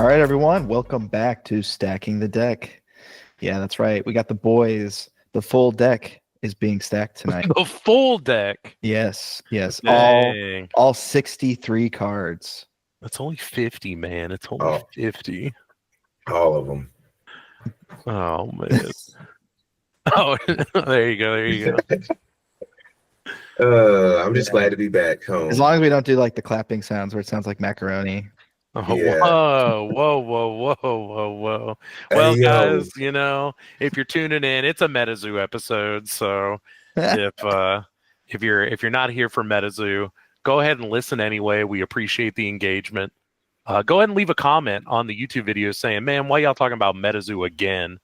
right, everyone, welcome back to Stacking the Deck. Yeah, that's right. We got the boys. The full deck is being stacked tonight. The full deck. Yes. Dang. All 63 cards. That's only 50, man. It's only 50. All of them. Oh, man. Oh, there you go. I'm just glad to be back home. As long as we don't do like the clapping sounds where it sounds like macaroni. Oh, Yeah. Whoa. Well, Hey, guys, if you're tuning in, it's a MetaZoo episode. So if you're not here for MetaZoo, go ahead and listen anyway. We appreciate the engagement. Go ahead and leave a comment on the YouTube video saying, "Man, why y'all talking about MetaZoo again?"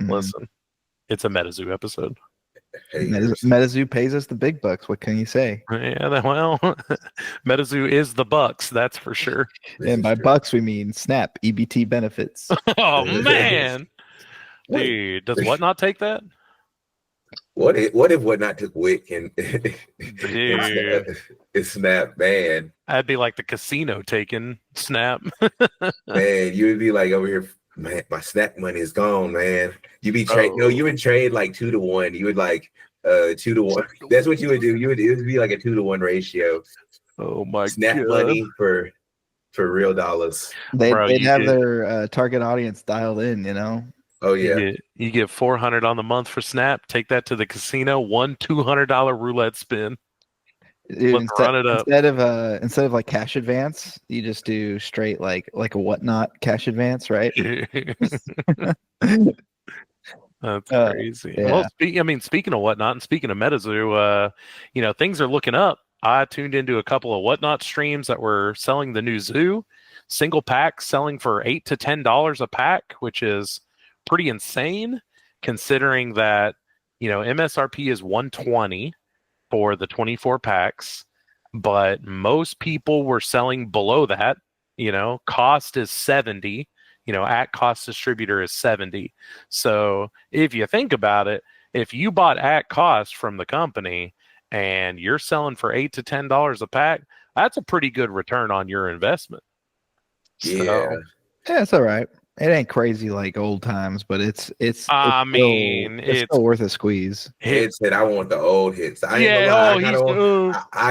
Listen, it's a MetaZoo episode. MetaZoo pays us the big bucks. What can you say? Yeah, well, MetaZoo is the bucks, that's for sure. And by bucks, we mean Snap, EBT benefits. Oh, man. Dude, does Whatnot take that? What if Whatnot took Wick and it's Snap, man? I'd be like the casino taking Snap. Man, you would be like over here, man, my Snap money is gone, man. You be trade you would trade like 2 to 1. You would like 2 to 1. That's what you would do. It would be like a 2 to 1 ratio. Oh my Snap God. money for real dollars. They'd have their target audience dialed in, Oh yeah. You get $400 on the month for Snap. Take that to the casino. One $200 roulette spin. Dude, run it up. Instead of like cash advance, you just do straight like a Whatnot cash advance, right? That's crazy. Yeah. Well, speaking of Whatnot and speaking of MetaZoo, things are looking up. I tuned into a couple of Whatnot streams that were selling the new Zoo single pack, selling for $8 to $10 a pack, which is pretty insane considering that MSRP is $120 for the 24 packs, but most people were selling below that. Cost is $70. At cost distributor is $70. So if you think about it, if you bought at cost from the company and you're selling for $8 to $10 a pack, that's a pretty good return on your investment. Yeah. Yeah, it's all right. It ain't crazy like old times, but it's still worth a squeeze. Hits that I want the old hits. I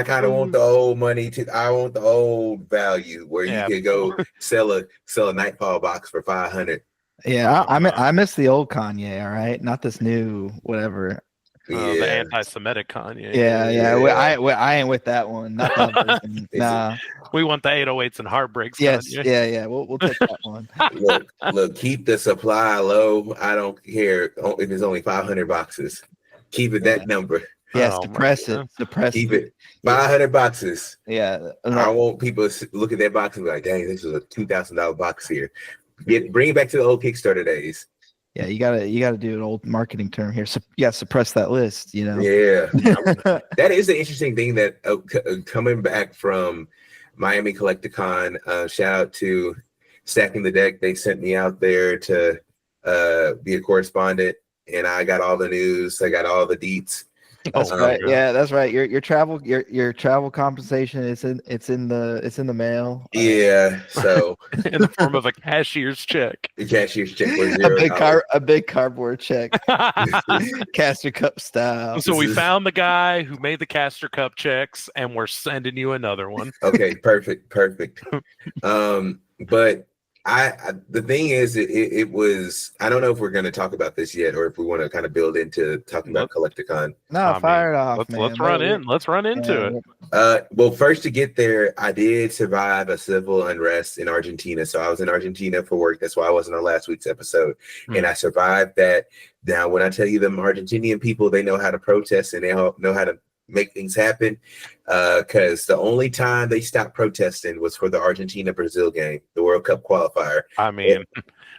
kind of want the old money too. I want the old value where you could go sell a Nightfall box for $500. Yeah, I miss the old Kanye. All right, not this new whatever. The anti-Semitic Kanye. Yeah. I ain't with that one. Not that version. Nah. We want the 808s and heartbreaks. Yes. Kanye. Yeah. We'll take that one. Look. Keep the supply low. I don't care if it's only 500 boxes. Keep it that number. Yes. Suppress it. Keep it 500 boxes. Yeah. I want people to look at that box and be like, "Dang, this is a $2,000 box here." Bring it back to the old Kickstarter days. Yeah, you gotta do an old marketing term here. So suppress that list. Yeah, that is the interesting thing that coming back from Miami Collecticon. Shout out to Stacking the Deck. They sent me out there to be a correspondent, and I got all the news. I got all the deets. That's right. Yeah, that's right. Your travel compensation is it's in the mail. Yeah, so in the form of a cashier's check. The cashier's check was a big cardboard check, Caster Cup style. So we found the guy who made the Caster Cup checks, and we're sending you another one. Okay, perfect. But the thing is, it was. I don't know if we're going to talk about this yet, or if we want to kind of build into talking about Collecticon. No, fire it off. Let's run into it. Well, first to get there, I did survive a civil unrest in Argentina. So I was in Argentina for work. That's why I wasn't on last week's episode, and I survived that. Now, when I tell you them Argentinian people, they know how to protest and they know how to make things happen, because the only time they stopped protesting was for the Argentina-Brazil game, the World Cup qualifier. I mean,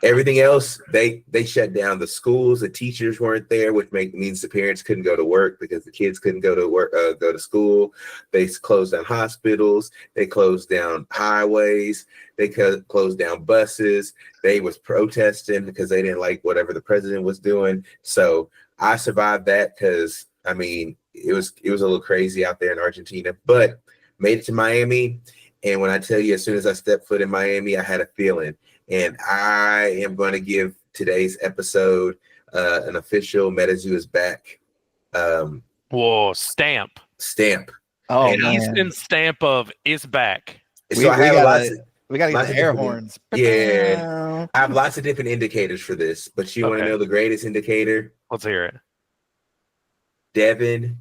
everything else, they shut down the schools. The teachers weren't there, which means the parents couldn't go to work because the kids couldn't go to school. They closed down hospitals. They closed down highways. They closed down buses. They was protesting because they didn't like whatever the president was doing. So I survived that because, I mean, it was a little crazy out there in Argentina, but made it to Miami. And when I tell you, as soon as I stepped foot in Miami, I had a feeling and I am going to give today's episode an official MetaZoo is back Whoa, stamp. Oh And man, Instant stamp of is back. So I have lots of get lots the of air different- horns. Yeah. I have lots of different indicators for this, but you want to Okay. know the greatest indicator? Let's hear it. Devin,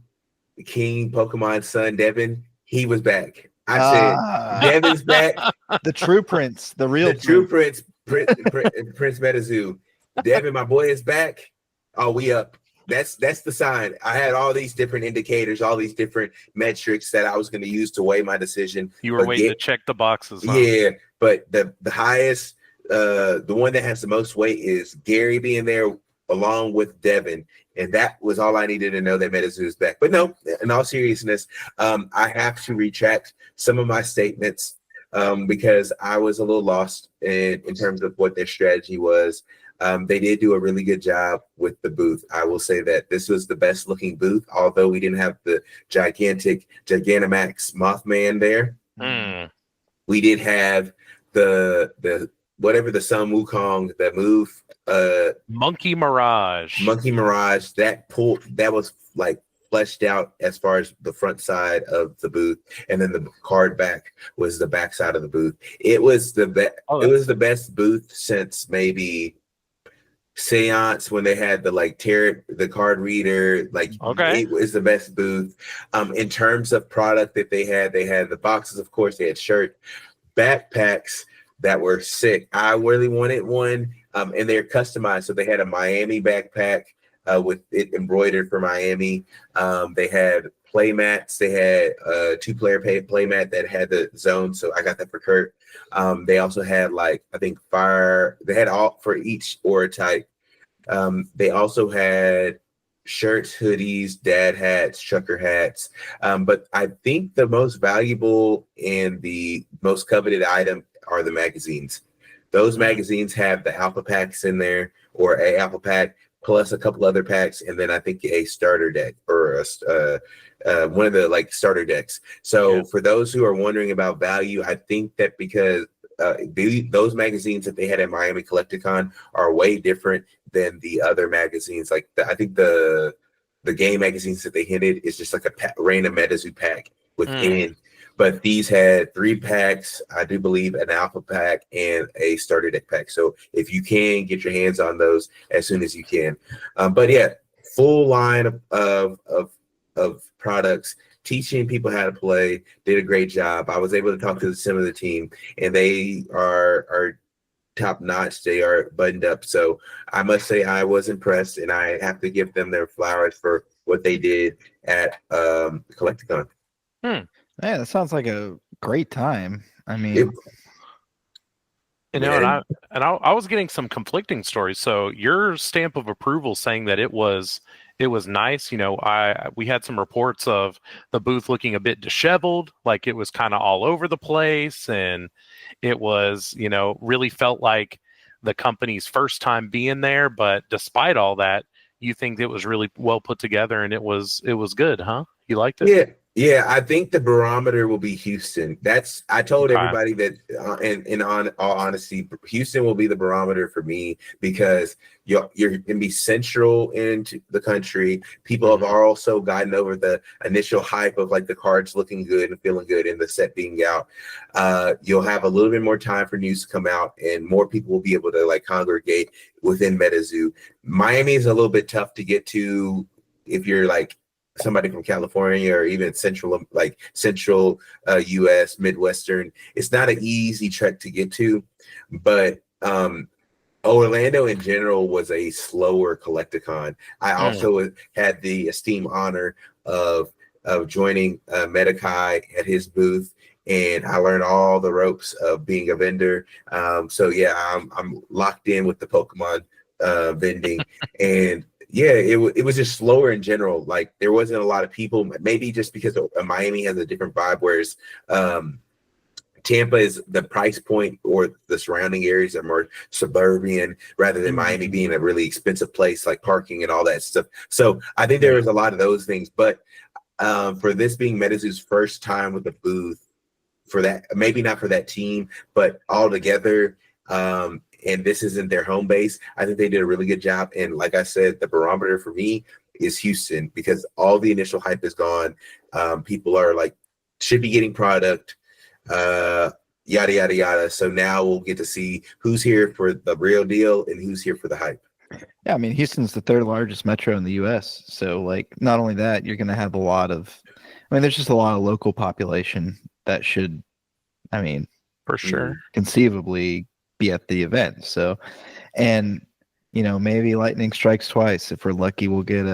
the king, Pokemon son, Devin, he was back. I said, Devin's back. The true prince, the real The true prince, Prince MetaZoo. Devin, my boy, is back. Oh, we up. That's the sign. I had all these different indicators, all these different metrics that I was going to use to weigh my decision. You were waiting to check the boxes. Huh? Yeah, but the highest, the one that has the most weight is Gary being there along with Devin. And that was all I needed to know that MetaZoo is back. But no, in all seriousness, I have to retract some of my statements because I was a little lost in terms of what their strategy was. They did do a really good job with the booth. I will say that this was the best looking booth, although we didn't have the Gigantamax Mothman there. Mm. We did have the whatever the Sun Wukong that move Monkey Mirage. that was like fleshed out as far as the front side of the booth, and then the card back was the back side of the booth. It was the best booth since maybe Seance, when they had the card reader. Okay. It was the best booth. In terms of product that they had the boxes, of course, they had shirt, backpacks that were sick. I really wanted one, and they're customized. So they had a Miami backpack with it embroidered for Miami. They had play mats. They had a 2-player play mat that had the zone. So I got that for Kurt. They also had fire. They had all for each aura type. They also had shirts, hoodies, dad hats, trucker hats. But I think the most valuable and the most coveted item are the magazines. Those magazines have the alpha packs in there, or a alpha pack plus a couple other packs, and then I think a starter deck or one of the starter decks. So for those who are wondering about value, I think that because those magazines that they had at Miami Collecticon are way different than the other magazines. I think the game magazines that they hinted is just like a random MetaZoo pack within. But these had 3 packs, I do believe, an alpha pack and a starter deck pack. So if you can, get your hands on those as soon as you can. But yeah, full line of products, teaching people how to play. Did a great job. I was able to talk to some of the team, and they are top notch. They are buttoned up. So I must say I was impressed, and I have to give them their flowers for what they did at Collecticon. Man, that sounds like a great time. I mean, and I was getting some conflicting stories. So your stamp of approval saying that it was nice. We had some reports of the booth looking a bit disheveled, like it was kind of all over the place, and it was, really felt like the company's first time being there. But despite all that, you think it was really well put together, and it was good, huh? You liked it? Yeah, I think the barometer will be Houston. I told everybody that, in all honesty, Houston will be the barometer for me, because you're going to be central into the country. People have also gotten over the initial hype of the cards looking good and feeling good and the set being out. You'll have a little bit more time for news to come out, and more people will be able to congregate within MetaZoo. Miami is a little bit tough to get to if you're somebody from California or even central US, Midwestern. It's not an easy trek to get to, but Orlando in general was a slower Collecticon. I also had the esteemed honor of joining Metakai at his booth, and I learned all the ropes of being a vendor. So yeah, I'm locked in with the Pokemon vending, and yeah, it was just slower in general. There wasn't a lot of people, maybe just because Miami has a different vibe, whereas Tampa is the price point, or the surrounding areas are more suburban, rather than Miami being a really expensive place, like parking and all that stuff. So I think there was a lot of those things. But for this being MetaZoo's first time with a booth, for that, maybe not for that team, but all together, And this isn't their home base. I think they did a really good job. And like I said, the barometer for me is Houston, because all the initial hype is gone. People are like, should be getting product, yada, yada, yada. So now we'll get to see who's here for the real deal and who's here for the hype. Yeah, I mean, Houston's the third largest metro in the U.S. So, like, not only that, you're going to have a lot of, I mean, there's just a lot of local population that should, I mean, For sure. conceivably be at the event. So, and you know, maybe lightning strikes twice. If we're lucky, we'll get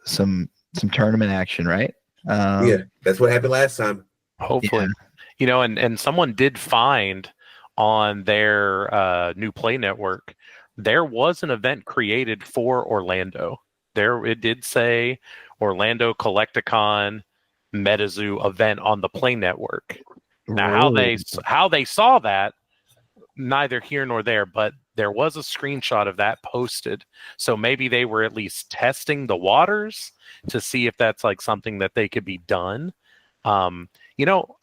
some tournament action, right? Yeah, that's what happened last time. Hopefully. You know, and someone did find on their new Play Network, there was an event created for Orlando. There, it did say Orlando Collecticon MetaZoo event on the Play Network. Now, how they saw that, neither here nor there, but there was a screenshot of that posted. So maybe they were at least testing the waters to see if that's like something that they could be done. You know,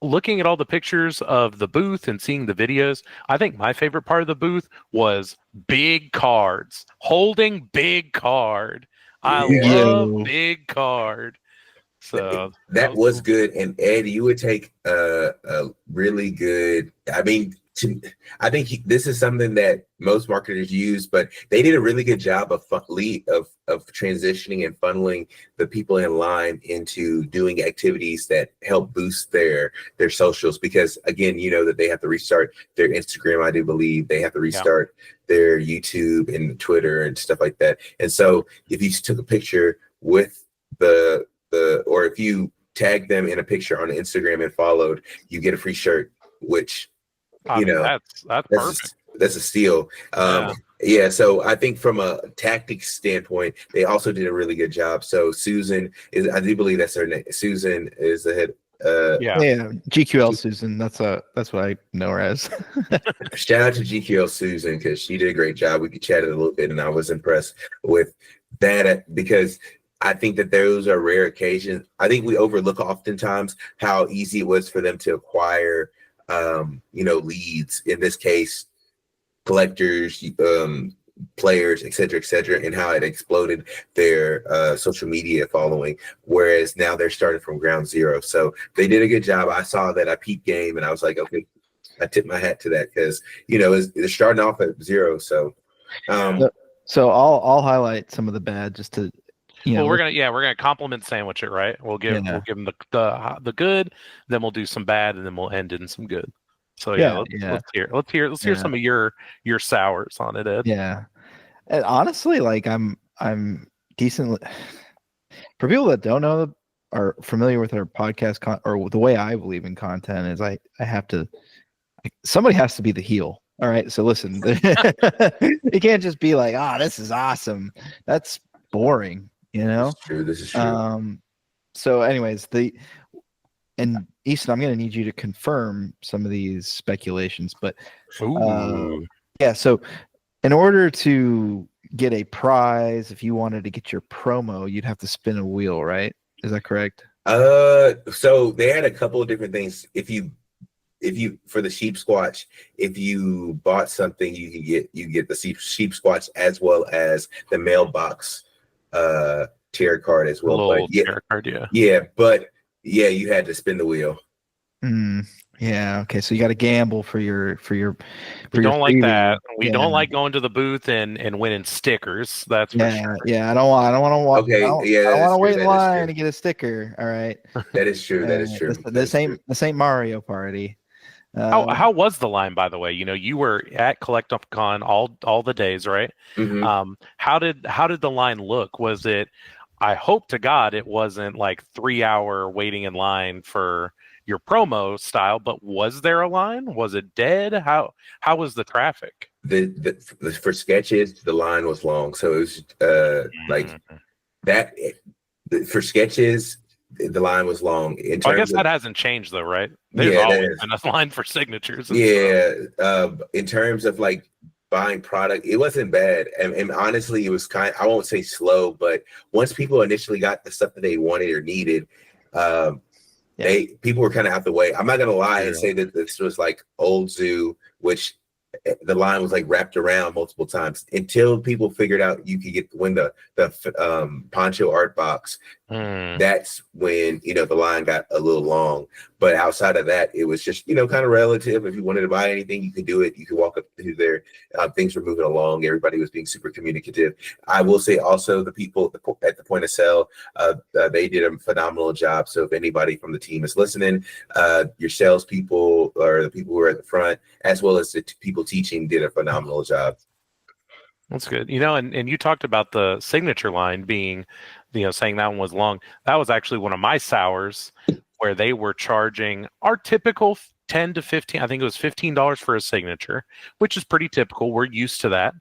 looking at all the pictures of the booth and seeing the videos, I think my favorite part of the booth was big cards, holding big card. I love big card. So that was good. And Ed, you would take a really good, I mean, I think this is something that most marketers use, but they did a really good job of transitioning and funneling the people in line into doing activities that help boost their socials. Because again, you know that they have to restart their Instagram. I do believe they have to restart their YouTube and Twitter and stuff like that. And so if you took a picture with or if you tag them in a picture on Instagram and followed, you get a free shirt, which that's perfect. That's a steal. Yeah, so I think from a tactics standpoint, they also did a really good job. So Susan is, I do believe that's her name. Susan is the head. GQL Susan. That's what I know her as. Shout out to GQL Susan, because she did a great job. We chatted a little bit, and I was impressed with that, because I think that those are rare occasions. I think we overlook oftentimes how easy it was for them to acquire leads, in this case, collectors, players, et cetera, and how it exploded their social media following. Whereas now they're starting from ground zero. So they did a good job. I saw that. I peeped game, and I was like, okay, I tip my hat to that, because they're starting off at zero. So, so I'll highlight some of the bad just to. We're gonna compliment sandwich it, right? We'll give them the good, then we'll do some bad, and then we'll end in some good. So let's hear some of your sours on it, Ed. Yeah, and honestly, like I'm decently, for people that don't know, are familiar with our podcast or the way I believe in content is I have to, somebody has to be the heel. All right, so listen, you can't just be like, this is awesome. That's boring. This is true. So anyways, and Easton, I'm going to need you to confirm some of these speculations, but so in order to get a prize, if you wanted to get your promo, you'd have to spin a wheel, right? Is that correct? So they had a couple of different things. If you for the sheep squatch, if you bought something, you get the sheep squatch as well as the mailbox tier card as well. But tier card, you had to spin the wheel. Yeah. Okay. So you got to gamble for your. We don't like that. We don't like going to the booth and winning stickers. That's for sure. Yeah. I don't want to walk. Okay. I don't want to wait in line to get a sticker. All right. That is true. That is true. This ain't Mario Party. How was the line, by the way? You were at Collecticon all the days, right? Mm-hmm. How did the line look? Was it? I hope to God it wasn't like 3-hour waiting in line for your promo style, but was there a line? Was it dead? How was the traffic? For sketches, the line was long, so it was like that. For sketches, the line was long. I guess that hasn't changed though, right? There's always been a line for signatures. In terms of like buying product, it wasn't bad, and honestly, it was I won't say slow, but once people initially got the stuff that they wanted or needed, people were kind of out the way. I'm not gonna lie and say that this was like old zoo, which the line was like wrapped around multiple times until people figured out you could get the poncho art box. That's when, you know, the line got a little long. But outside of that, it was just, you know, kind of relative. If you wanted to buy anything, you could do it. You could walk up to there. Things were moving along. Everybody was being super communicative. I will say also the people at the point of sale, they did a phenomenal job. So if anybody from the team is listening, your salespeople or the people who are at the front, as well as the people teaching, did a phenomenal job. That's good. You know, and you talked about the signature line being, you know, saying that one was long. That was actually one of my sours where they were charging our typical 10 to 15, I think it was $15 for a signature, which is pretty typical. We're used to that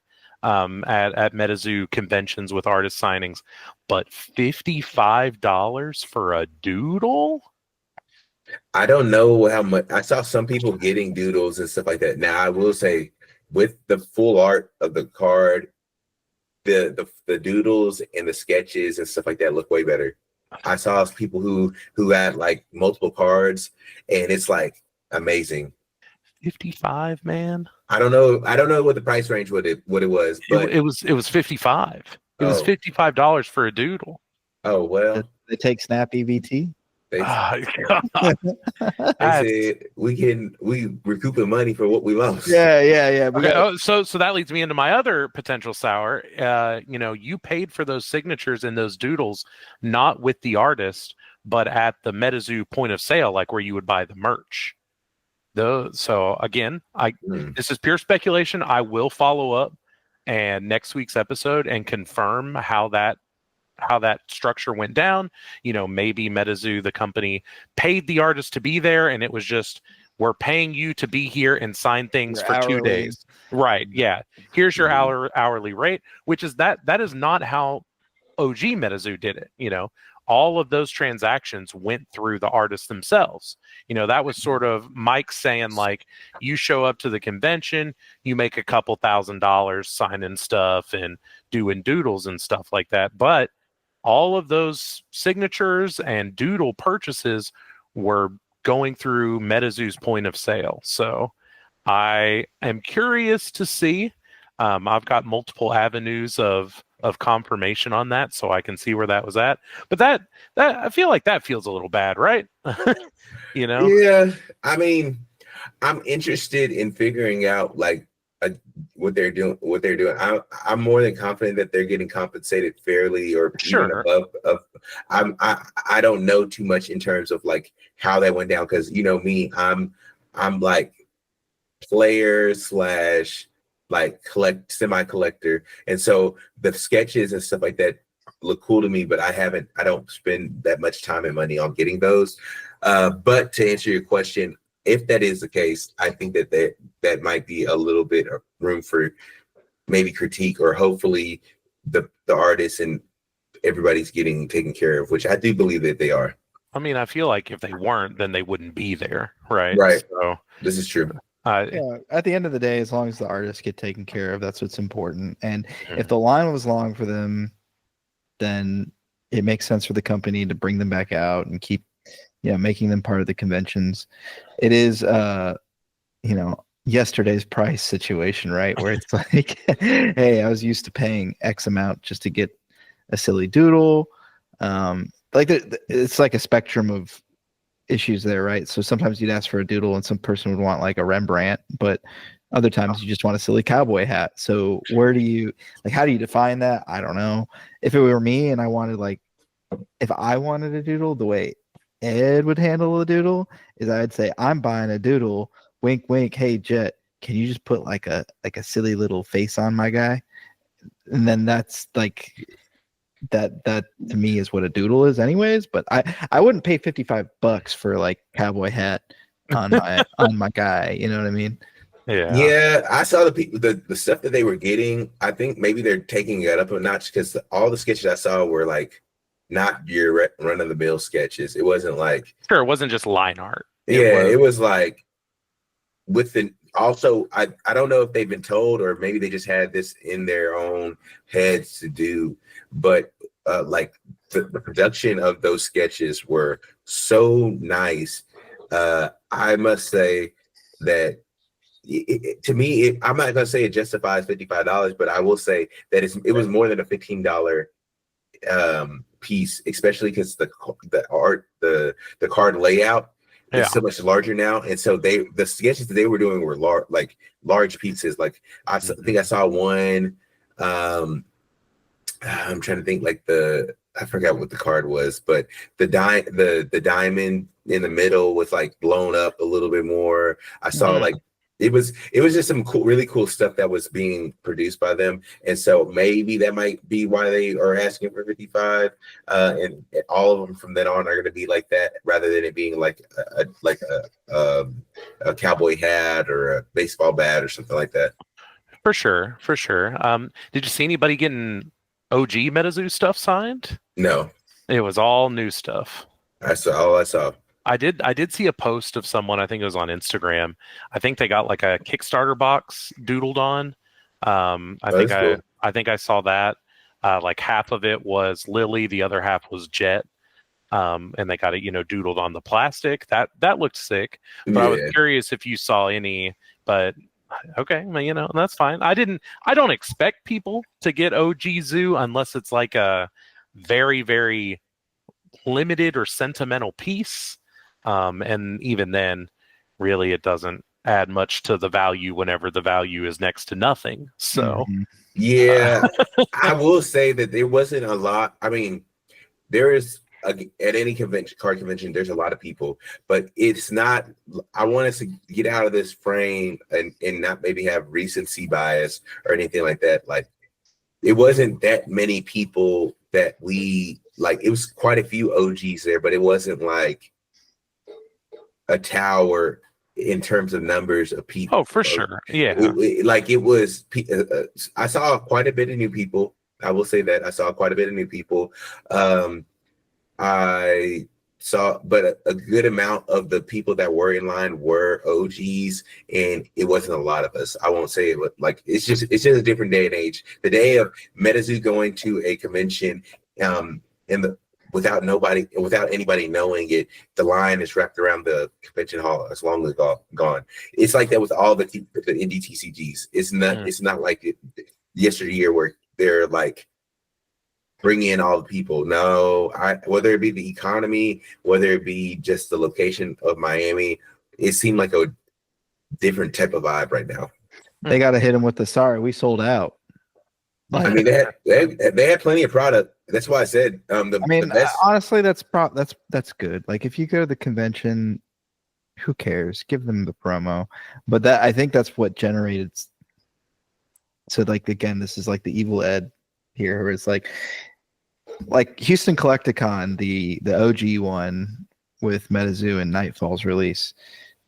at MetaZoo conventions with artist signings. But $55 for a doodle? I don't know how much. I saw some people getting doodles and stuff like that. Now, I will say, with the full art of the card, the doodles and the sketches and stuff like that look way better. I saw people who had like multiple cards, and it's like amazing. 55, man. I don't know what the price range what it was, but it was 55. It was $55 for a doodle. Oh well. They take Snap EBT. They said we recouping money for what we lost. Yeah. Okay, so that leads me into my other potential sour. You know, you paid for those signatures and those doodles not with the artist, but at the MetaZoo point of sale, like where you would buy the merch. So again, this is pure speculation. I will follow up and next week's episode and confirm how that structure went down. You know, maybe MetaZoo, the company, paid the artist to be there, and it was just, we're paying you to be here and sign things for 2 days. Right. Yeah. Here's your hourly rate, which is that is not how OG MetaZoo did it. You know, all of those transactions went through the artists themselves. You know, that was sort of Mike saying, like, you show up to the convention, you make a couple $1,000 signing stuff and doing doodles and stuff like that. But all of those signatures and doodle purchases were going through MetaZoo's point of sale. So I am curious to see. I've got multiple avenues of confirmation on that, so I can see where that was at. But that I feel like that feels a little bad, right? You know? Yeah. I mean, I'm interested in figuring out like what they're doing. I'm more than confident that they're getting compensated fairly or even above. I don't know too much in terms of like how that went down, because you know me, I'm like player / like semi-collector, and so the sketches and stuff like that look cool to me, but I don't spend that much time and money on getting those. But to answer your question, if that is the case, I think that might be a little bit of room for maybe critique, or hopefully the artists and everybody's getting taken care of, which I do believe that they are. I mean, I feel like if they weren't, then they wouldn't be there, right? Right. So this is true. Yeah, at the end of the day, as long as the artists get taken care of, that's what's important. And if the line was long for them, then it makes sense for the company to bring them back out and keep, making them part of the conventions. It is, yesterday's price situation, right? Where it's like, hey, I was used to paying X amount just to get a silly doodle. It's like a spectrum of issues there, right? So sometimes you'd ask for a doodle and some person would want like a Rembrandt, but other times you just want a silly cowboy hat. So how do you define that? I don't know. If it were me and if I wanted a doodle, the way Ed would handle a doodle is I'd say, I'm buying a doodle, wink wink, hey Jet, can you just put like a silly little face on my guy? And then that's like that to me is what a doodle is anyways. But I wouldn't pay $55 for like cowboy hat on my guy, you know what I mean? Yeah, I saw the stuff that they were getting. I think maybe they're taking it up a notch, because all the sketches I saw were like not your run of the mill sketches. It wasn't like, it wasn't just line art. It was like with the also, I don't know if they've been told or maybe they just had this in their own heads to do, but like the production of those sketches were so nice. I must say that to me, I'm not gonna say it justifies $55, but I will say that it was more than a $15 piece, especially because the art, the card layout is so much larger now, and so the sketches that they were doing were large pieces. Like I think I saw one. I'm trying to think I forgot what the card was, but the diamond in the middle was like blown up a little bit more. I saw like it was just some really cool stuff that was being produced by them, and so maybe that might be why they are asking for 55. And all of them from then on are going to be like that, rather than it being like a cowboy hat or a baseball bat or something like that. For sure. Did you see anybody getting OG MetaZoo stuff signed? No, it was all new stuff. I saw. I did see a post of someone, I think it was on Instagram. I think they got like a Kickstarter box doodled on. I think I saw that. Like half of it was Lily, the other half was Jet. And they got it, doodled on the plastic. That looked sick. But I was curious if you saw any, but okay, well, that's fine. I don't expect people to get OG Zoo unless it's like a very, very limited or sentimental piece. And even then, really, it doesn't add much to the value whenever the value is next to nothing. So, yeah, I will say that there wasn't a lot. I mean, there is at any card convention, there's a lot of people, but it's not. I want us to get out of this frame and not maybe have recency bias or anything like that. Like, it wasn't that many people that we like. It was quite a few OGs there, but it wasn't like a tower in terms of numbers of people. Oh, for sure. Yeah. It was, I saw quite a bit of new people. I will say that I saw quite a bit of new people. I saw, but a good amount of the people that were in line were OGs, and it wasn't a lot of us. I won't say it was like, it's just a different day and age. The day of MetaZoo going to a convention, without anybody knowing it, the line is wrapped around the convention hall as long as gone. It's like that with all the indie TCGs. It's not like yesteryear where they're like bring in all the people. No, whether it be the economy, whether it be just the location of Miami, it seemed like a different type of vibe right now. They got to hit them with the sorry, we sold out. I mean, they had plenty of product. That's why I said. Honestly, that's good. Like, if you go to the convention, who cares? Give them the promo. But I think that's what generated. So, like, again, this is like the evil Ed here, where it's like Houston Collecticon, the OG one with MetaZoo and Nightfall's release.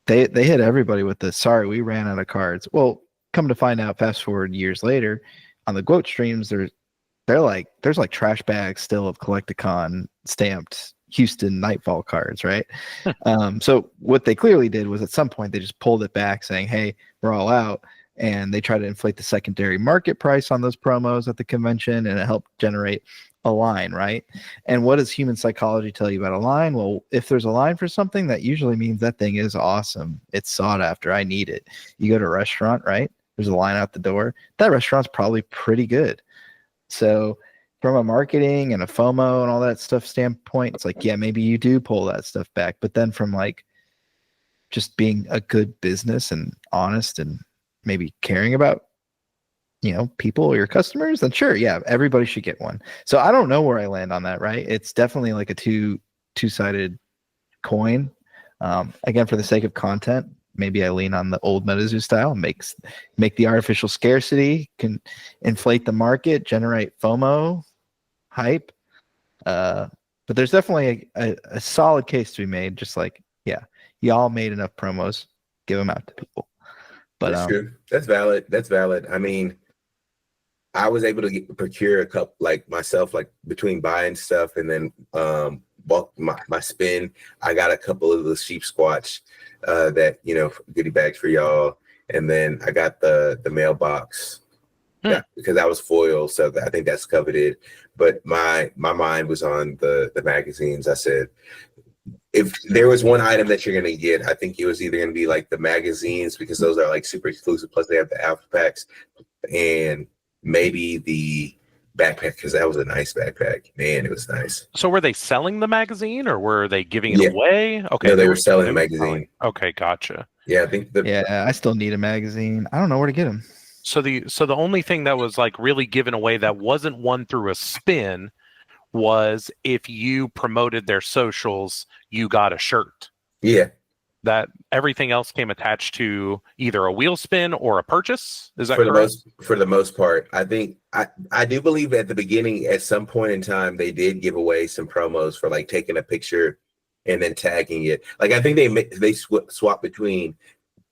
They hit everybody with the sorry, we ran out of cards. Well, come to find out, fast forward years later, on the Quote streams, there's like trash bags still of Collecticon stamped Houston Nightfall cards, right? So what they clearly did was at some point they just pulled it back, saying, "Hey, we're all out," and they try to inflate the secondary market price on those promos at the convention, and it helped generate a line, right? And what does human psychology tell you about a line? Well, if there's a line for something, that usually means that thing is awesome. It's sought after. I need it. You go to a restaurant, right? There's a line out the door. That restaurant's probably pretty good. So from a marketing and a FOMO and all that stuff standpoint, it's like, yeah, maybe you do pull that stuff back. But then from like just being a good business and honest and maybe caring about, people or your customers, then sure, yeah, everybody should get one. So I don't know where I land on that, right? It's definitely like a two-sided coin. Again, for the sake of content, maybe I lean on the old MetaZoo style, make the artificial scarcity, can inflate the market, generate FOMO, hype. But there's definitely a solid case to be made. Just like, yeah, y'all made enough promos, give them out to people. But that's true. That's valid. I mean, I was able to procure a couple, like myself, like between buying stuff and then bought my spin. I got a couple of the sheep squatch that goodie bags for y'all, and then I got the mailbox because that was foil, so I think that's coveted. But my mind was on the magazines. I said if there was one item that you're gonna get, I think it was either gonna be like the magazines because those are like super exclusive. Plus, they have the alpha packs, and maybe the backpack because that was a nice backpack. Man, it was nice. So were they selling the magazine or were they giving it Yeah. away? Okay, No, they were they selling the were magazine. selling. Okay, gotcha. Yeah, I think Yeah, I still need a magazine. I don't know where to get them. So the only thing that was like really given away that wasn't won through a spin was if you promoted their socials, you got a shirt. yeah. That everything else came attached to either a wheel spin or a purchase. Is that For correct? the most part, I think I do believe at the beginning, at some point in time, they did give away some promos for like taking a picture and then tagging it. Like I think they swap between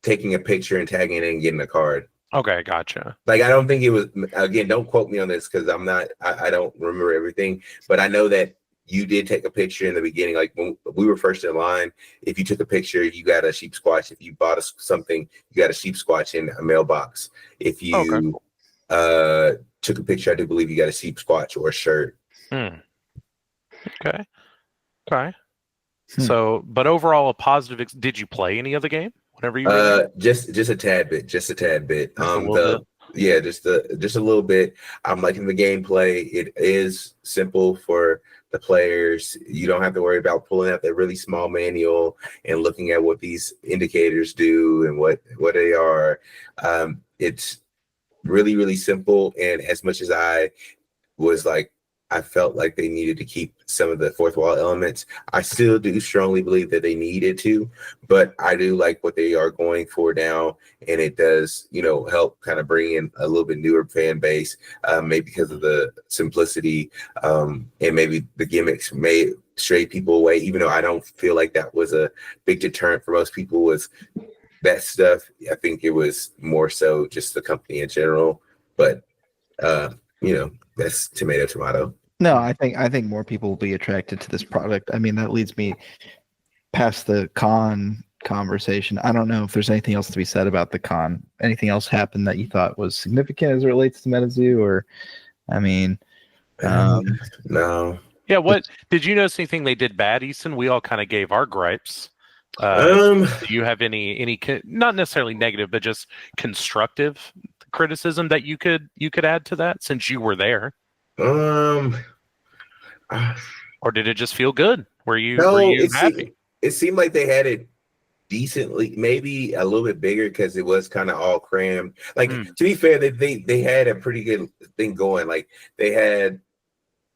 taking a picture and tagging it and getting a card. Okay, gotcha. Like I don't think it was. Again, don't quote me on this because I'm not. I don't remember everything, but I know that you did take a picture in the beginning. Like when we were first in line, if you took a picture, you got a sheep squatch. If you bought something, you got a sheep squatch in a mailbox. If you took a picture, I do believe you got a sheep squatch or a shirt. Okay. So, but overall, a positive. Did you play any of the game? Whenever you were just a tad bit. Just a bit. Yeah, just a little bit. I'm liking the gameplay. It is simple for the players. You don't have to worry about pulling out that really small manual and looking at what these indicators do and what they are. It's really, really simple. And as much as I was like, I felt like they needed to keep some of the fourth wall elements. I still do strongly believe that they needed to, but I do like what they are going for now. And it does, help kind of bring in a little bit newer fan base, maybe because of the simplicity, and maybe the gimmicks may stray people away, even though I don't feel like that was a big deterrent for most people was that stuff. I think it was more so just the company in general, but that's tomato. No, I think more people will be attracted to this product. I mean, that leads me past the con conversation. I don't know if there's anything else to be said about the con. Anything else happened that you thought was significant as it relates to MetaZoo, or I mean, no. Yeah. What did you notice anything they did bad, Easton? We all kind of gave our gripes. Do you have any not necessarily negative, but just constructive criticism that you could add to that since you were there? Or did it just feel good? Were you happy? It seemed like they had it decently, maybe a little bit bigger because it was kind of all crammed. Like to be fair, they had a pretty good thing going. Like they had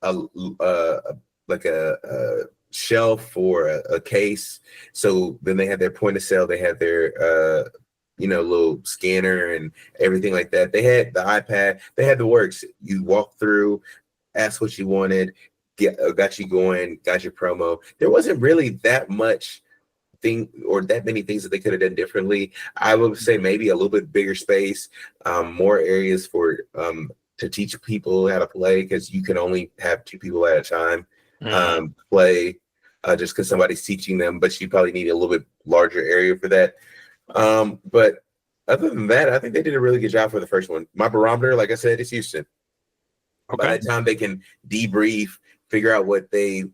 a shelf for a case. So then they had their point of sale. They had their little scanner and everything like that. They had the iPad. They had the works. You walk through, ask what you wanted, got you going, got your promo. There wasn't really that much thing or that many things that they could have done differently. I would say maybe a little bit bigger space, more areas for to teach people how to play because you can only have 2 people at a time play just because somebody's teaching them, but you probably need a little bit larger area for that. But other than that, I think they did a really good job for the first one. My barometer, like I said, is Houston. Okay. By the time they can debrief, figure out what they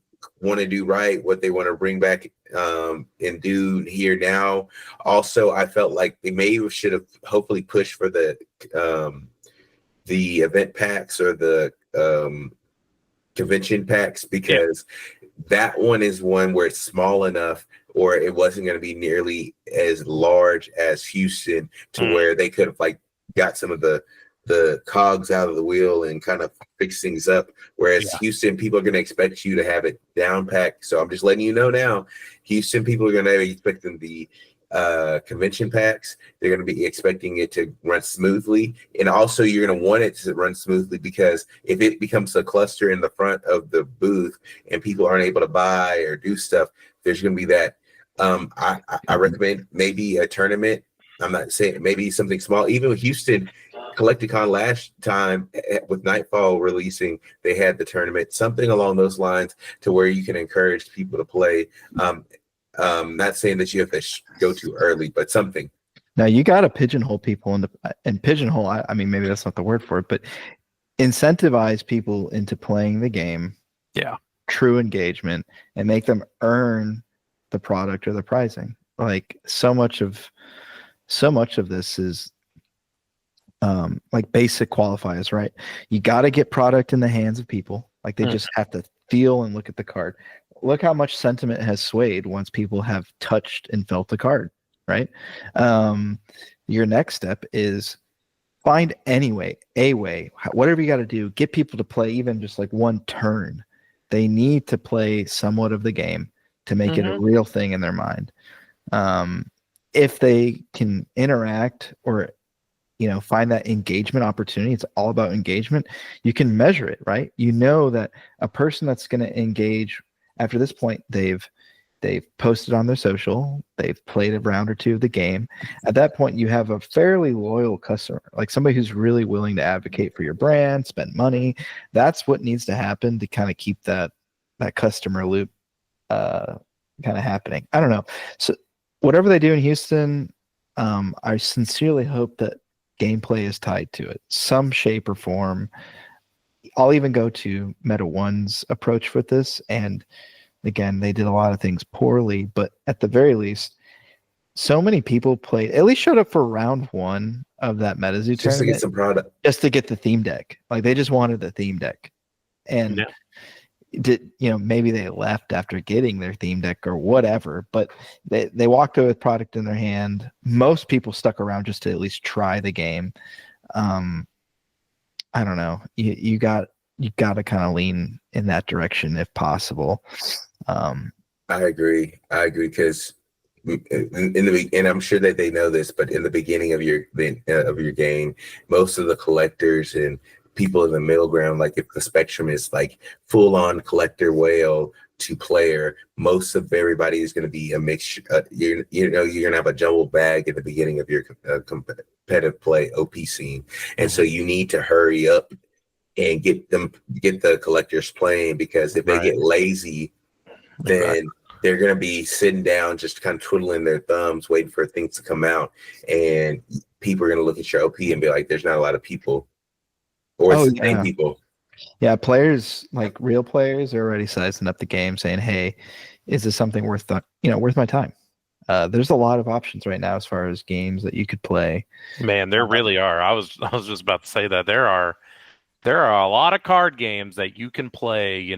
want to do right, what they want to bring back and do here now. Also, I felt like they should have hopefully pushed for the event packs or the convention packs because that one is one where it's small enough or it wasn't going to be nearly as large as Houston to where they could have like got some of the cogs out of the wheel and kind of fix things up. Whereas Houston, people are going to expect you to have it down packed. So I'm just letting you know now, Houston people are going to be expecting the convention packs. They're going to be expecting it to run smoothly. And also you're going to want it to run smoothly because if it becomes a cluster in the front of the booth and people aren't able to buy or do stuff, there's going to be that. I recommend maybe a tournament. I'm not saying maybe something small. Even with Houston Collecticon last time with Nightfall releasing, they had the tournament, something along those lines to where you can encourage people to play. Not saying that you have to go too early, but something. Now you got to pigeonhole people and pigeonhole. I mean, maybe that's not the word for it, but incentivize people into playing the game. Yeah. True engagement and make them earn the product or the pricing. Like so much of this is like basic qualifiers, right? You got to get product in the hands of people. Like they just have to feel and look at the card. Look how much sentiment has swayed once people have touched and felt the card, right? Your next step is find a way, whatever you got to do, get people to play even just like one turn. They need to play somewhat of the game to make it a real thing in their mind. If they can interact or find that engagement opportunity, it's all about engagement. You can measure it, right? You know that a person that's going to engage after this point, they've posted on their social, they've played a round or two of the game. At that point, you have a fairly loyal customer, like somebody who's really willing to advocate for your brand, spend money. That's what needs to happen to kind of keep that customer loop kind of happening. I don't know. So whatever they do in Houston, I sincerely hope that gameplay is tied to it, some shape or form. I'll even go to Meta One's approach with this, and again, they did a lot of things poorly, but at the very least, so many people played, at least showed up for round one of that MetaZoo tournament just to get some product, just to get the theme deck. Like they just wanted the theme deck, and maybe they left after getting their theme deck or whatever, but they walked away with product in their hand. Most people stuck around just to at least try the game. I don't know. You got to kind of lean in that direction if possible. I agree because and I'm sure that they know this, but in the beginning of your game, most of the collectors and people in the middle ground, like if the spectrum is like full on collector whale to player, most of everybody is going to be a mixture. You're going to have a jumbled bag at the beginning of your competitive play OP scene, and so you need to hurry up and get the collectors playing, because if they get lazy, then they're going to be sitting down just kind of twiddling their thumbs waiting for things to come out, and people are going to look at your OP and be like, there's not a lot of people, or it's the same people. Yeah, players, like real players, are already sizing up the game, saying, hey, is this something worth my time? There's a lot of options right now as far as games that you could play. Man, there really are. I was just about to say that there are a lot of card games that you can play.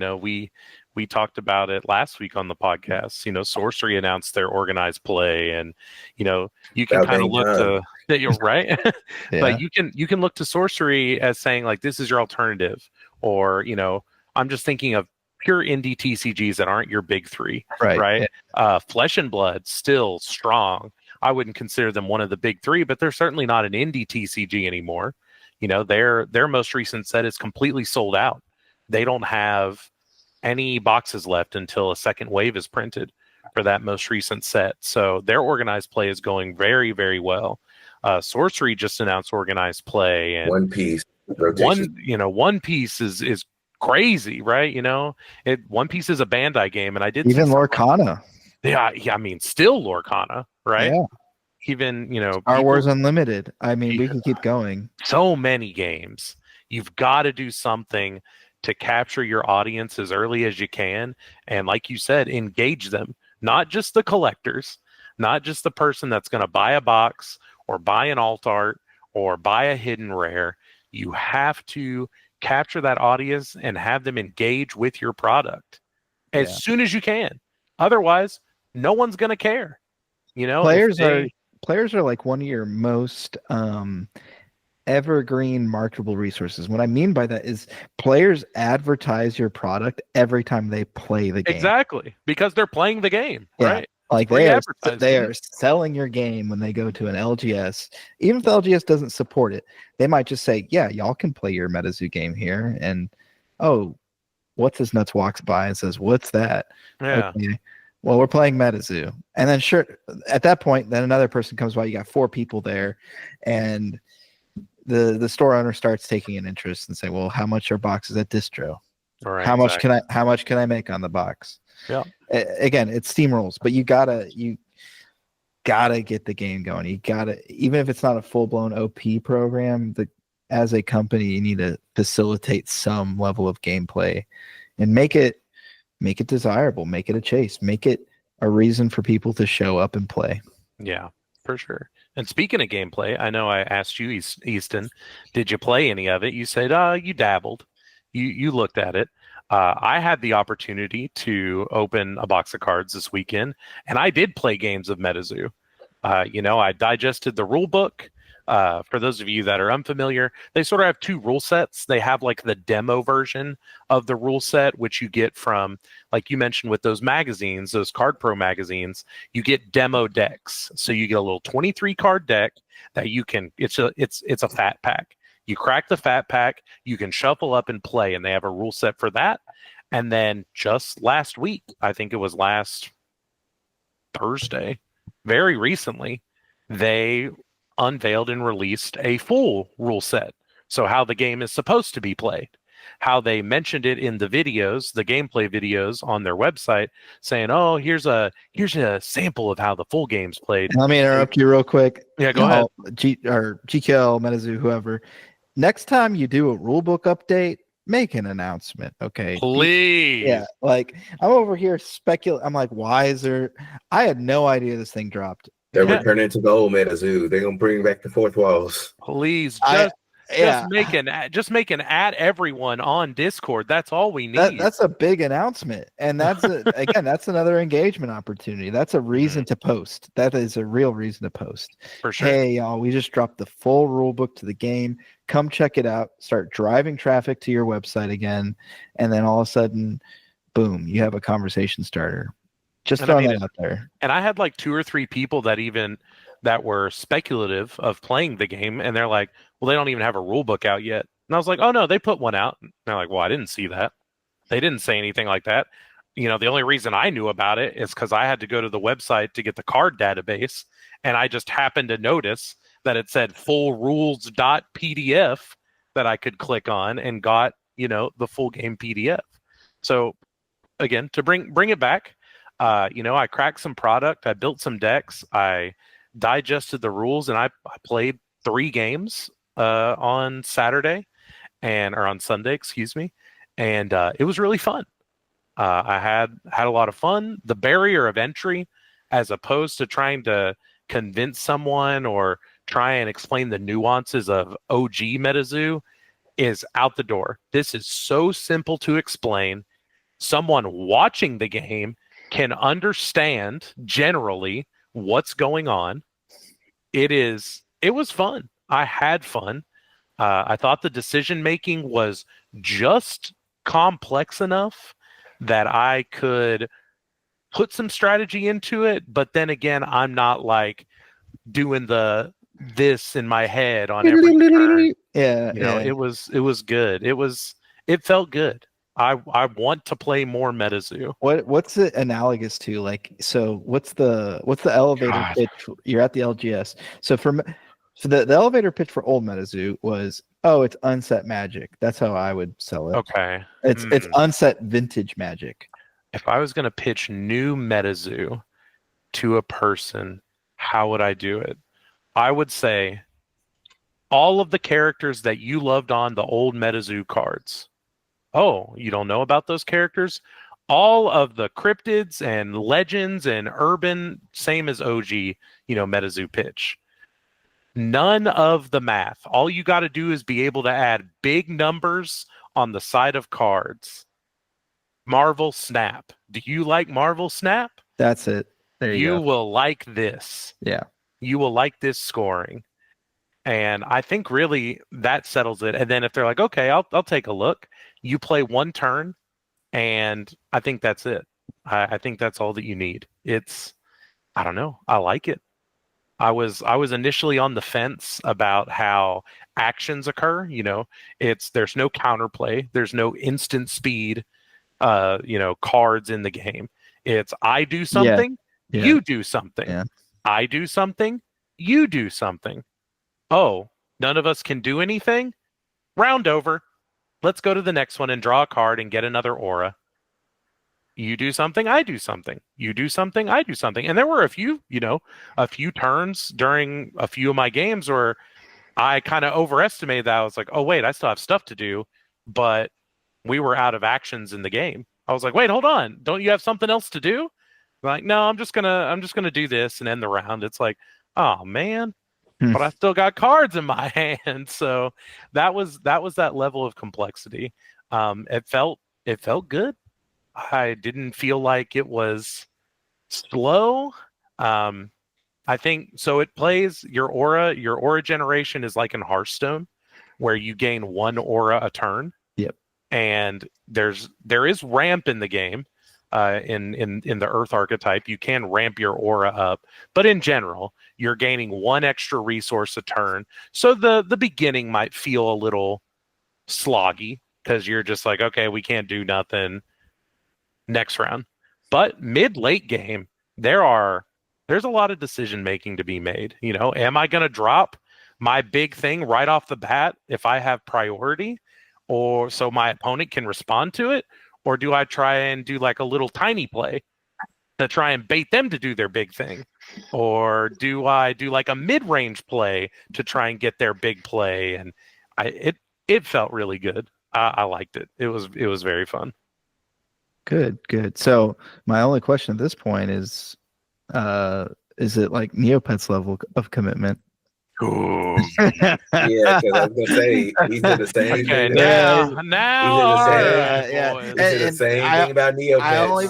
We talked about it last week on the podcast. Sorcery announced their organized play, and you can kind of look to right. Yeah. But you can look to Sorcery as saying like, this is your alternative, or I'm just thinking of pure indie TCGs that aren't your big three, right? Yeah. Flesh and Blood, still strong. I wouldn't consider them one of the big three, but they're certainly not an indie TCG anymore. Their most recent set is completely sold out. They don't have any boxes left until a second wave is printed for that most recent set. So their organized play is going very, very well. Sorcery just announced organized play, and One Piece rotation. One Piece is crazy, right? One Piece is a Bandai game, and I did even Lorcana. Yeah, I mean, still Lorcana, right? Yeah. Even Star Wars Unlimited. I mean, we can keep going. So many games. You've got to do something to capture your audience as early as you can, and like you said, engage them. Not just the collectors, not just the person that's going to buy a box or buy an alt art or buy a hidden rare. You have to capture that audience and have them engage with your product as soon as you can. Otherwise, no one's going to care. Players are like one of your most evergreen marketable resources. What I mean by that is players advertise your product every time they play the game. Exactly, because they're playing the game, right? Like they are selling your game when they go to an LGS. Even if the LGS doesn't support it, they might just say, yeah, y'all can play your MetaZoo game here. And what's this nuts walks by and says, what's that? Yeah. Okay. Well, we're playing MetaZoo. And then sure, at that point, then another person comes by, you got 4 people there, and the store owner starts taking an interest and say, well, how much are boxes at distro? Right, how much can I make on the box? Yeah. Again, it's steamrolls, but you gotta get the game going. You gotta, even if it's not a full-blown OP program, as a company, you need to facilitate some level of gameplay and make it desirable, make it a chase, make it a reason for people to show up and play. Yeah, for sure. And speaking of gameplay, I know I asked you, Easton, did you play any of it? You said, you dabbled. You looked at it. I had the opportunity to open a box of cards this weekend, and I did play games of MetaZoo. I digested the rule book. For those of you that are unfamiliar, they sort of have two rule sets. They have like the demo version of the rule set, which you get from, like you mentioned with those magazines, those Card Pro magazines, you get demo decks. So you get a little 23 card deck that you can, it's a fat pack. You crack the fat pack, you can shuffle up and play, and they have a rule set for that. And then just last week, I think it was last Thursday, very recently, they unveiled and released a full rule set. So how the game is supposed to be played, how they mentioned it in the videos, the gameplay videos on their website, saying, "Oh, here's a sample of how the full game's played." Let me interrupt you real quick. Yeah, go ahead. GKL, MetaZoo, whoever. Next time you do a rulebook update, make an announcement, okay? Please. Yeah, like I'm over here speculating. I'm like, why is there? I had no idea this thing dropped. They're returning to the old MetaZoo. They're gonna bring back the fourth walls. Please, just make an add everyone on Discord. That's all we need. That's a big announcement, and that's again, that's another engagement opportunity. That's a reason to post. That is a real reason to post. For sure. Hey, y'all, we just dropped the full rule book to the game. Come check it out. Start driving traffic to your website again, and then all of a sudden, boom, you have a conversation starter. Just throwing that out there. And I had like 2 or 3 people that were speculative of playing the game, and they're like, well, they don't even have a rule book out yet. And I was like, oh no, they put one out. And they're like, well, I didn't see that. They didn't say anything like that. The only reason I knew about it is because I had to go to the website to get the card database, and I just happened to notice that it said full rules.pdf that I could click on and got, the full game PDF. So again, to bring it back, I cracked some product, I built some decks, I digested the rules, and I played 3 games on Saturday or on Sunday, excuse me, and it was really fun. I had a lot of fun. The barrier of entry, as opposed to trying to convince someone or try and explain the nuances of OG MetaZoo, is out the door. This is so simple to explain. Someone watching the game can understand generally what's going on. It was fun. I had fun. I thought the decision making was just complex enough that I could put some strategy into it, but then again, I'm not like doing this in my head on every turn. It was good. It felt good. I want to play more MetaZoo. What's it analogous to? Like, so what's the elevator pitch? You're at the LGS. So the elevator pitch for old MetaZoo was, it's unset Magic. That's how I would sell it. Okay. It's unset vintage Magic. If I was going to pitch new MetaZoo to a person, how would I do it? I would say all of the characters that you loved on the old MetaZoo cards. Oh, you don't know about those characters? All of the cryptids and legends and urban, same as OG, MetaZoo pitch. None of the math. All you got to do is be able to add big numbers on the side of cards. Marvel Snap. Do you like Marvel Snap? That's it. There you go. will like this. Yeah. You will like this scoring. And I think really that settles it. And then if they're like, okay, I'll take a look. You play 1 turn, and I think that's it. I think that's all that you need. I don't know. I like it. I was initially on the fence about how actions occur. There's no counterplay. There's no instant speed, cards in the game. It's I do something, you do something. Yeah. I do something, you do something. Oh, none of us can do anything? Round over. Let's go to the next one and draw a card and get another aura. You do something, I do something. You do something, I do something. And there were a few turns during a few of my games where I kind of overestimated that. I was like, oh, wait, I still have stuff to do. But we were out of actions in the game. I was like, wait, hold on. Don't you have something else to do? Like, no, I'm just gonna do this and end the round. It's like, oh man, Hmm. but I still got cards in my hand. So that was that level of complexity. It felt good. I didn't feel like it was slow. I think so. It plays your aura. Your aura generation is like in Hearthstone, where you gain one aura a turn. Yep. And there is ramp in the game. In the Earth archetype, you can ramp your aura up, but in general, you're gaining one extra resource a turn. So the beginning might feel a little sloggy because you're just like, okay, we can't do nothing next round. But mid late game, there's a lot of decision making to be made. You know, am I going to drop my big thing right off the bat if I have priority, or so my opponent can respond to it? Or do I try and do like a little tiny play to try and bait them to do their big thing? Or do I do like a mid-range play to try and get their big play? And it felt really good. I liked it. It was very fun. Good. So my only question at this point is it like Neopets level of commitment? Ooh. Yeah, because I was gonna say he said the same Okay, thing. now, He said the all right, yeah. boys. He said the same thing about Neopets. I only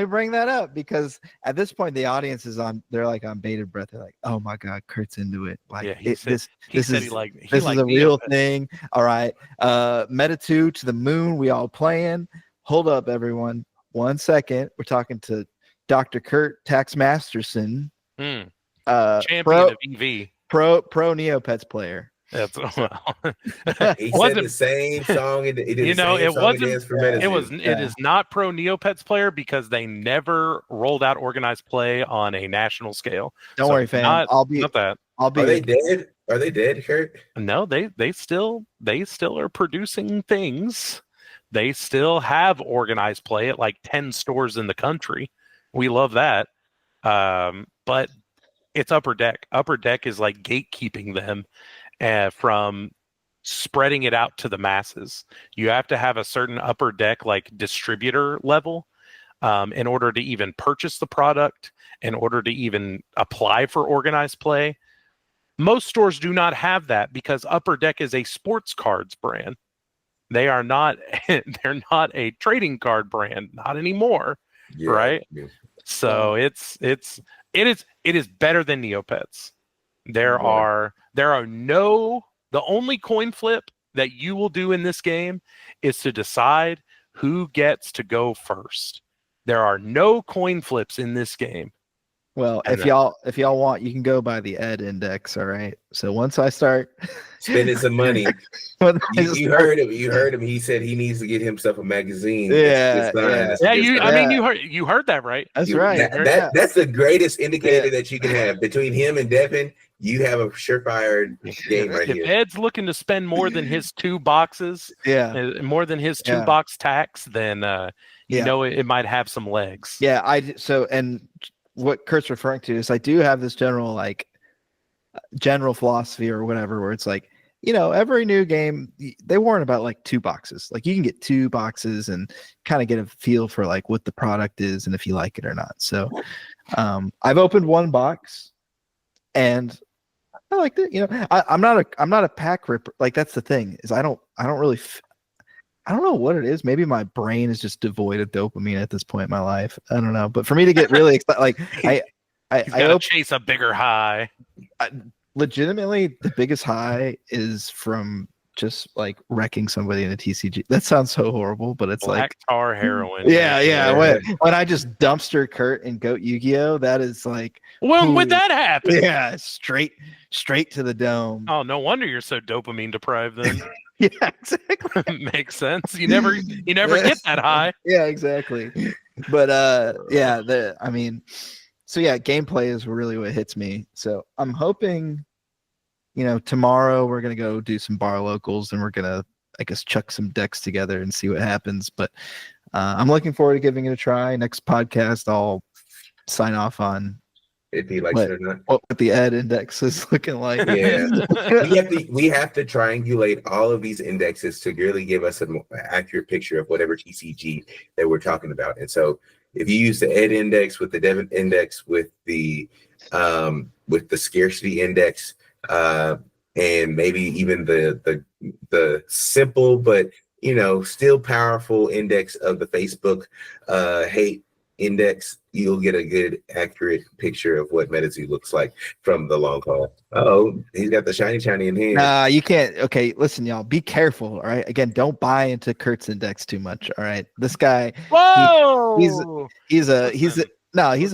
bring that up because at this point the audience is on. They're like on bated breath. They're like, "Oh my god, Kurt's into it!" Like, Yeah, he said this he is liked this is a real Neopets. thing. All right, MetaZoo to the moon. We all playing. Hold up, everyone. 1 second. We're talking to Dr. Kurt Tax Masterson, Champion of EV. pro Neopets player. That's well. He said the same song. He did the same song and dance for MetaZoo. It is not pro Neopets player because they never rolled out organized play on a national scale. Don't worry, fam. Not I'll be. Are they dead? Are they dead, Kurt? No, they still are producing things. They still have organized play at like 10 stores in the country. We love that. But it's Upper Deck. Upper Deck is like gatekeeping them from spreading it out to the masses. You have to have a certain Upper Deck like distributor level in order to even purchase the product, in order to even apply for organized play. Most stores do not have that because Upper Deck is a sports cards brand. They are not. They're not a trading card brand, not anymore, right? Yeah. So it is better than Neopets. The only coin flip that you will do in this game is to decide who gets to go first. There are no coin flips in this game. Well, if y'all want, you can go by the Ed index. All right. So once I start spending some money, you heard him. You heard him. He said he needs to get himself a magazine. Yeah. You heard that right. That's right. That's the greatest indicator that you can have between him and Devin. You have a surefire game right here. If Ed's looking to spend more than his 2 boxes, more than his 2 box tax, then it might have some legs. Yeah. And what Kurt's referring to is I do have this general philosophy or whatever, where it's like, every new game they warn about like 2 boxes. Like you can get 2 boxes and kind of get a feel for like what the product is and if you like it or not. So I've opened 1 box and I liked it. I'm not a pack ripper. Like that's the thing is I don't really I don't know what it is. Maybe my brain is just devoid of dopamine at this point in my life. I don't know. But for me to get really excited, like I chase a bigger high. Legitimately, the biggest high is from just like wrecking somebody in a TCG. That sounds so horrible, but it's Black like tar heroin. Yeah. When I just dumpster Kurt and goat Yugioh, that is like when would that happen? Yeah, straight to the dome. Oh, no wonder you're so dopamine deprived then. Yeah, exactly. Makes sense. You never get that high. Yeah, exactly. But gameplay is really what hits me. So I'm hoping, tomorrow we're gonna go do some bar locals and we're gonna, I guess, chuck some decks together and see what happens. But I'm looking forward to giving it a try. Next podcast, I'll sign off on if he likes it or not. What the Ed index is looking like. Yeah. we have to triangulate all of these indexes to really give us an accurate picture of whatever TCG that we're talking about. And so, if you use the ed index with the debit index with the scarcity index, and maybe even the simple but still powerful index of the Facebook hate index, you'll get a good accurate picture of what MetaZoo looks like from the long haul. Oh, he's got the shiny in hand. Nah, you can't. Okay, listen, y'all, be careful. All right, again, don't buy into Kurt's index too much. All right, this guy. Whoa! He's a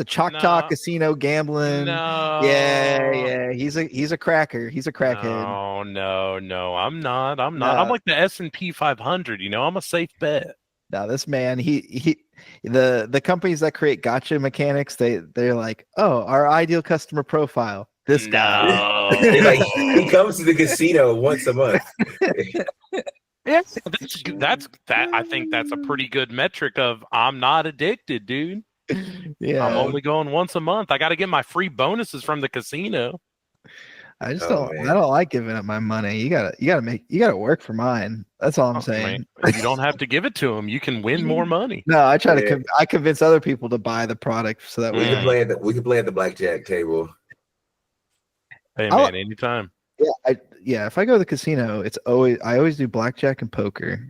Choctaw No. casino gambling. No. Yeah. He's a cracker. He's a crackhead. No. I'm not. I'm like the S&P 500. I'm a safe bet. Now this man, the companies that create gotcha mechanics, they're like, oh, our ideal customer profile, this guy. He comes to the casino once a month. Yeah, that's I think that's a pretty good metric of I'm not addicted, dude. Yeah, I'm only going once a month. I got to get my free bonuses from the casino. I don't like giving up my money. You gotta work for mine. That's all I'm saying. Man, you don't have to give it to them. You can win more money. No, I try to I convince other people to buy the product so that we can play at the blackjack table. Hey man, anytime. Yeah, if I go to the casino, I always do blackjack and poker.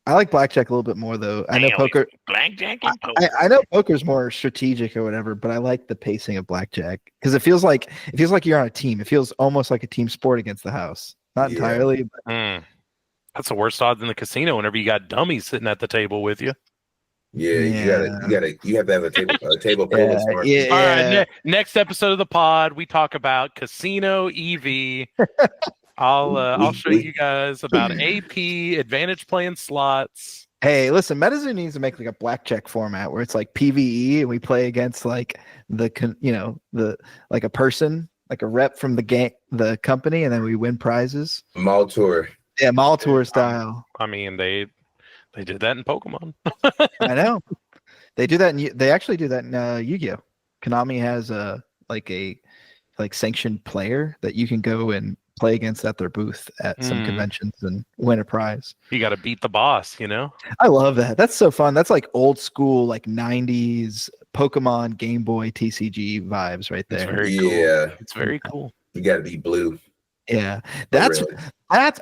I like blackjack a little bit more though. I know poker. Blackjack and poker. I know poker's more strategic or whatever, but I like the pacing of blackjack because it feels like you're on a team. It feels almost like a team sport against the house. Not entirely. But... That's the worst odds in the casino. Whenever you got dummies sitting at the table with you. Yeah. You have to have a table. Yeah. All right. Next episode of the pod, we talk about casino EV. I'll show you guys about AP advantage playing slots. Hey, listen, MetaZoo needs to make like a blackjack format where it's like PVE and we play against like like a person, like a rep from the company, and then we win prizes. Mall tour. Yeah, mall tour style. I mean, they did that in Pokemon. I know. They do that. They actually do that in Yu-Gi-Oh. Konami has a sanctioned player that you can go and play against at their booth at some conventions and win a prize. You got to beat the boss, I love that. That's so fun. That's like old school, like 90s Pokemon Game Boy TCG vibes right there. It's very cool. It's very cool. You got to be blue. Yeah. That's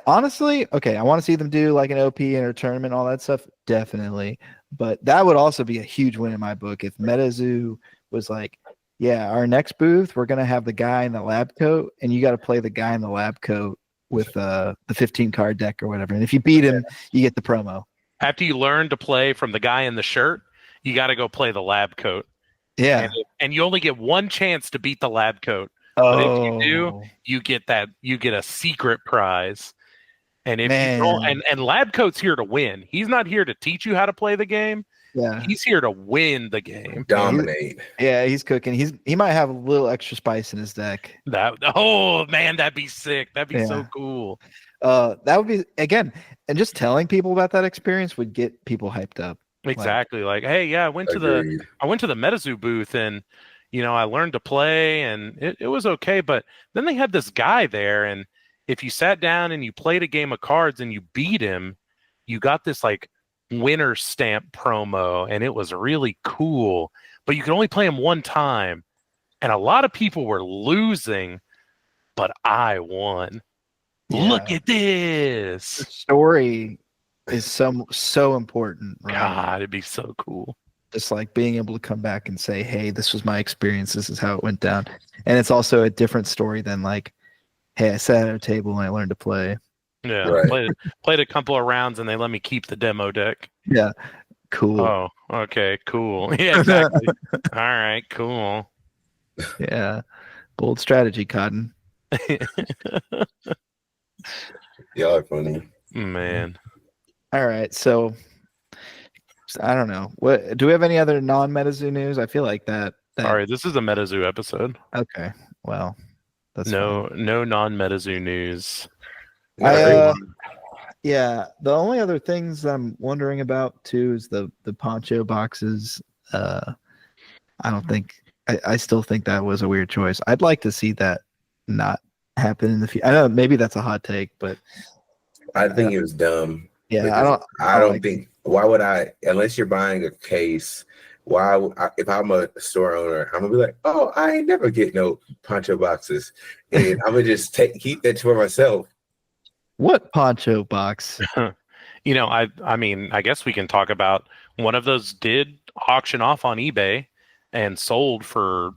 honestly, okay, I want to see them do like an OP and a tournament, all that stuff. Definitely. But that would also be a huge win in my book if MetaZoo was like, yeah, our next booth, we're going to have the guy in the lab coat, and you got to play the guy in the lab coat with the 15 card deck or whatever. And if you beat him, you get the promo. After you learn to play from the guy in the shirt, you got to go play the lab coat. Yeah. And you only get one chance to beat the lab coat. But if you do, you get a secret prize. And if you don't, and lab coat's here to win. He's not here to teach you how to play the game. Yeah, he's here to win the game, dominate. He's cooking. He might have a little extra spice in his deck. That'd be sick. That'd be so cool. That would be again, and just telling people about that experience would get people hyped up. Exactly. Like hey, yeah, I went to the MetaZoo booth and I learned to play and it was okay. But then they had this guy there, and if you sat down and you played a game of cards and you beat him, you got this like winner stamp promo, and it was really cool, but you could only play him one time, and a lot of people were losing, but I won. Look at this. The story is so important, right? God, it'd be so cool. Just like being able to come back and say, hey, this was my experience, this is how it went down. And it's also a different story than like, hey, I sat at a table and I learned to play. Yeah, right. played a couple of rounds and they let me keep the demo deck. Yeah, cool. Oh, okay, cool. Yeah, exactly. All right, cool. Yeah, bold strategy, Cotton. Y'all are funny, man. All right, so I don't know. What do we have any other non-MetaZoo news? I feel like that. All right, this is a MetaZoo episode. Okay, well, that's no non-MetaZoo news. Yeah, the only other things I'm wondering about too is the poncho boxes. I don't think I still think that was a weird choice. I'd like to see that not happen in the future. I know maybe that's a hot take, but I think it was dumb. Yeah, I don't think. Why would I? Unless you're buying a case if I'm a store owner, I'm gonna be like, oh, I ain't never get no poncho boxes, and I'm gonna just keep that for myself. What poncho box? I mean, I guess we can talk about one of those did auction off on eBay and sold for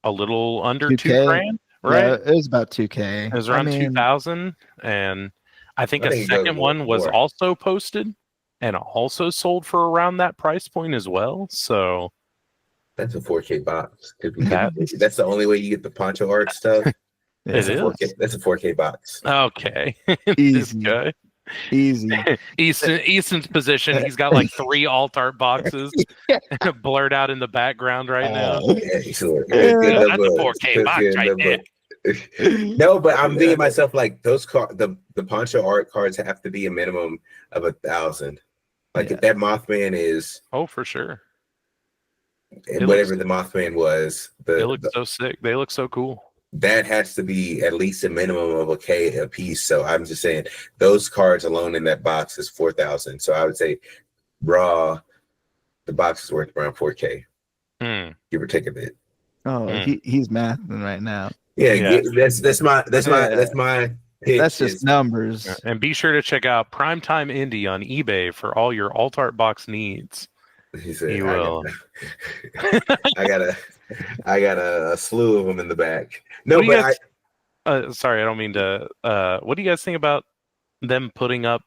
a little under 2K? $2,000, Yeah, right? it was about 2K. It was I around mean, 2000, and I think I a think it goes second one was more. also posted and also sold for around that price point as well. So That's a 4K box. That- That's the only way you get the poncho art stuff. yeah, That's It a 4K. is? That's a 4K box. Okay. This easy, guy. easy. Easton's position, he's got like 3 alt art boxes blurred out in the background right now. Excellent. Yeah, That's a 4K box right there. No, but I'm thinking to myself like the poncho art cards have to be a minimum of 1,000. Like if that Mothman is Oh, for sure. and whatever the Mothman was, They look so sick. They look so cool. that has to be at least a minimum of a K a piece. So I'm just saying those cards alone in that box is 4,000. So I would say raw, the box is worth around 4K, give or take a bit. Oh, he's mathing right now. Yeah. That's my pitch. That's just numbers. And be sure to check out Primetime Indie on eBay for all your alt art box needs. He said, You will. I got a slew of them in the back. No, but sorry, I don't mean to. What do you guys think about them putting up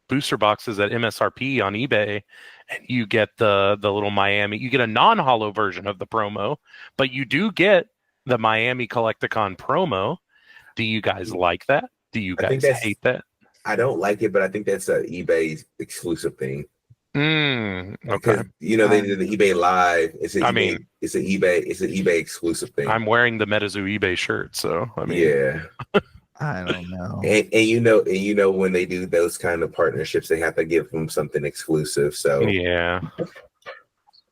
booster boxes at MSRP on eBay, and you get the little Miami? You get a non-holo version of the promo, but you do get the Miami Collecticon promo. Do you guys like that? Do you guys hate that? I don't like it, but I think that's an eBay exclusive thing. Okay. Because they did the eBay Live. It's an eBay exclusive thing. I'm wearing the MetaZoo eBay shirt, so I mean, yeah. I don't know. And you know when they do those kind of partnerships, they have to give them something exclusive. So yeah,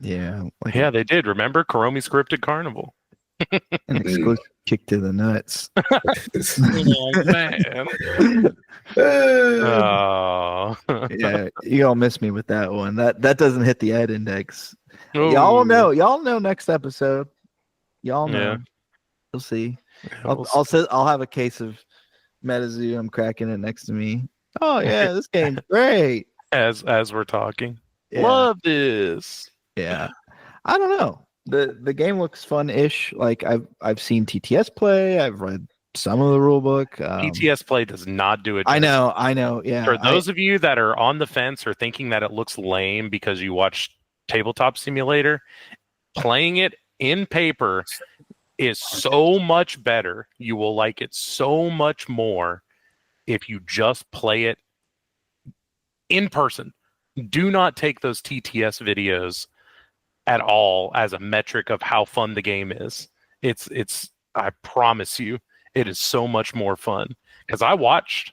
they did. Remember Kuromi Scripted Carnival? An exclusive kick to the nuts. Oh, man. Oh. Yeah, you all miss me with that one. That doesn't hit the ed index. Ooh. Y'all know next episode. Y'all know. Yeah. You'll see. Yeah, I'll have a case of MetaZoo. I'm cracking it next to me. Oh yeah, this game's great. As we're talking. Yeah. Love this. Yeah. I don't know. The game looks fun-ish. Like I've seen TTS play. I've read some of the rule book. TTS play does not do it. I know. Yeah. For those of you that are on the fence or thinking that it looks lame because you watched Tabletop Simulator, playing it in paper is so much better. You will like it so much more if you just play it in person. Do not take those TTS videos at all as a metric of how fun the game is. It's I promise you, it is so much more fun. Because I watched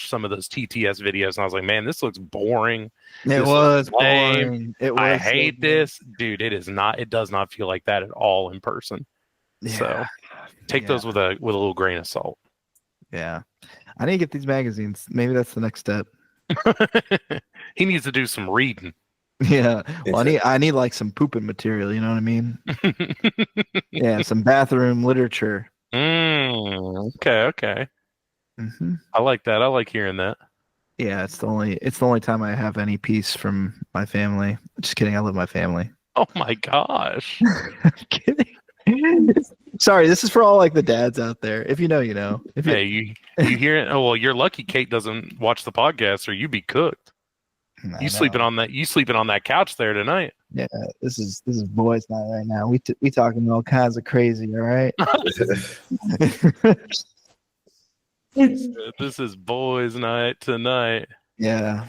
some of those TTS videos and I was like, man, this looks boring. It was boring. I hate this. Dude, it does not feel like that at all in person. Yeah. So take those with a little grain of salt. Yeah. I need to get these magazines. Maybe that's the next step. He needs to do some reading. Yeah. Well, I need like some pooping material, you know what I mean? Yeah, some bathroom literature. Okay. Mm-hmm. I like that. I like hearing that. Yeah, it's the only time I have any peace from my family. Just kidding, I love my family. Oh my gosh. I'm kidding. Sorry, this is for all like the dads out there. If you know, you know. You hear it? Oh well, you're lucky Kate doesn't watch the podcast, or you'd be cooked. You sleeping on that couch there tonight? Yeah, this is boys' night right now. We talking all kinds of crazy. All right. This is boys' night tonight. Yeah.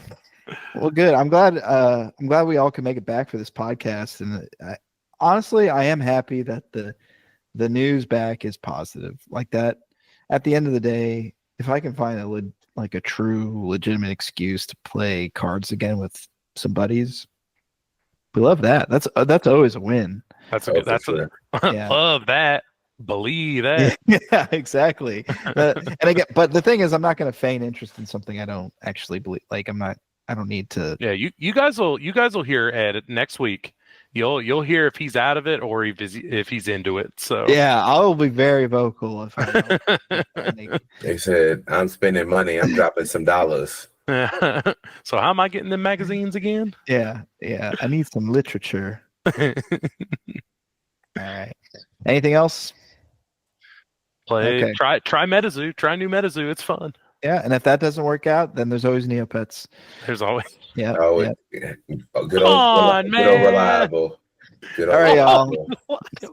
Well, good. I'm glad we all can make it back for this podcast, and honestly, I am happy that the news back is positive. Like that, at the end of the day, if I can find a true legitimate excuse to play cards again with some buddies, we love that. That's always a win. Love that. Believe that. Yeah, exactly. But the thing is, I'm not going to feign interest in something I don't actually believe. Like I don't need to. Yeah, you guys will hear Ed next week. You'll hear if he's out of it or if he's into it. So Yeah, I'll be very vocal if I know. They said, I'm spending money. I'm dropping some dollars. So how am I getting them magazines again? Yeah. I need some literature. All right. Anything else? Okay. Try MetaZoo. Try new MetaZoo. It's fun. Yeah, and if that doesn't work out, then there's always Neopets. There's always. Yeah. Oh, yeah. Good old reliable. Good old All right, reliable. y'all.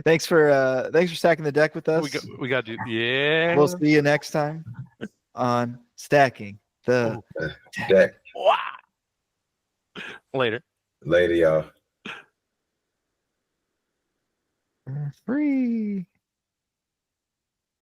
Thanks for stacking the deck with us. We got to do. Yeah. We'll see you next time on Stacking the Deck. Wow. Later, y'all. Free.